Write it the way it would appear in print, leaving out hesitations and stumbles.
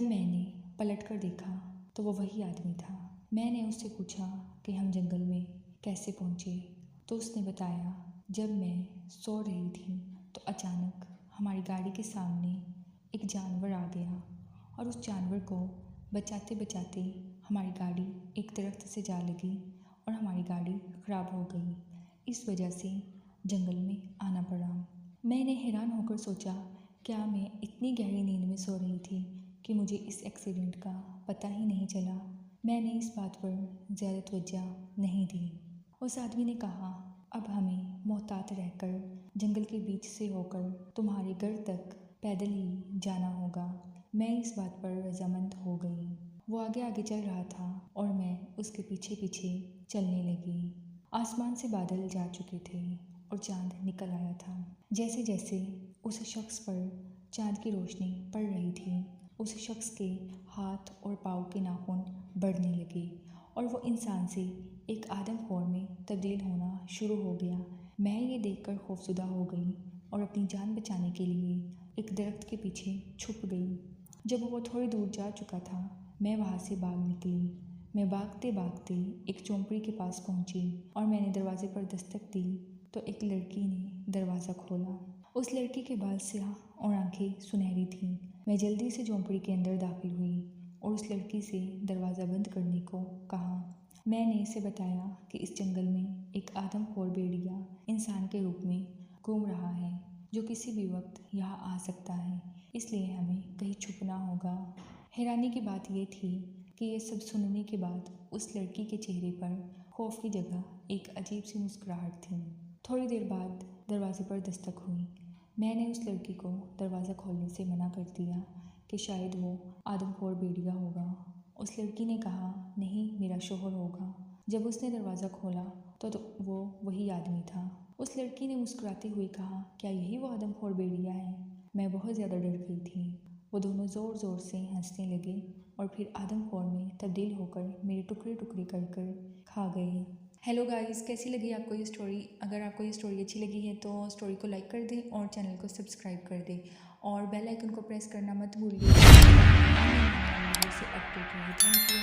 जब मैंने पलट कर देखा तो वो वही आदमी था। मैंने उससे पूछा कि हम जंगल में कैसे पहुँचे, तो उसने बताया जब मैं सो रही थी तो अचानक हमारी गाड़ी के सामने एक जानवर आ गया और उस जानवर को बचाते बचाते हमारी गाड़ी एक दरख्त से जा लगी और हमारी गाड़ी ख़राब हो गई। इस वजह से जंगल में आना पड़ा। मैंने हैरान होकर सोचा, क्या मैं इतनी गहरी नींद में सो रही थी कि मुझे इस एक्सीडेंट का पता ही नहीं चला। मैंने इस बात पर ज़्यादा तवज्जो नहीं दी। उस आदमी ने कहा, अब हमें मोहतात रहकर जंगल के बीच से होकर तुम्हारे घर तक पैदल ही जाना होगा। मैं इस बात पर रजामंद हो गई। वो आगे आगे चल रहा था और मैं उसके पीछे पीछे चलने लगी। आसमान से बादल जा चुके थे और चांद निकल आया था। जैसे जैसे उस शख्स पर चांद की रोशनी पड़ रही थी, उस शख्स के हाथ और पाँव के नाखून बढ़ने लगे और वो इंसान से एक आदमखोर में तब्दील होना शुरू हो गया। मैं ये देखकर खौफज़दा हो गई और अपनी जान बचाने के लिए एक दरख्त के पीछे छुप गई। जब वो थोड़ी दूर जा चुका था, मैं वहाँ से भाग निकली। मैं भागते भागते एक झोंपड़ी के पास पहुँची और मैंने दरवाजे पर दस्तक दी तो एक लड़की ने दरवाज़ा खोला। उस लड़की के बाल स्याह और आंखें सुनहरी थीं। मैं जल्दी से झोंपड़ी के अंदर दाखिल हुई और उस लड़की से दरवाज़ा बंद करने को कहा। मैंने इसे बताया कि इस जंगल में एक आदमखोर भेड़िया इंसान के रूप में घूम रहा है जो किसी भी वक्त यहाँ आ सकता है, इसलिए हमें कहीं छुपना होगा। हैरानी की बात यह थी कि ये सब सुनने के बाद उस लड़की के चेहरे पर खौफ की जगह एक अजीब सी मुस्कुराहट थी। थोड़ी देर बाद दरवाजे पर दस्तक हुई। मैंने उस लड़की को दरवाज़ा खोलने से मना कर दिया कि शायद वो आदमखोर भेड़िया होगा। उस लड़की ने कहा, नहीं, मेरा शौहर होगा। जब उसने दरवाज़ा खोला तो वो वही आदमी था। उस लड़की ने मुस्कुराते हुए कहा, क्या यही वो आदमखोर भेड़िया है? मैं बहुत ज़्यादा डर गई थी। वो दोनों ज़ोर ज़ोर से हंसने लगे और फिर आदमखोर में तब्दील होकर मेरे टुकड़े टुकड़े कर कर खा गए। हेलो गाइस, कैसी लगी आपको ये स्टोरी? अगर आपको ये स्टोरी अच्छी लगी है तो स्टोरी को लाइक कर दें और चैनल को सब्सक्राइब कर दें और बेल आइकन को प्रेस करना मत भूलिए। से अपडेट रहे। Thank you.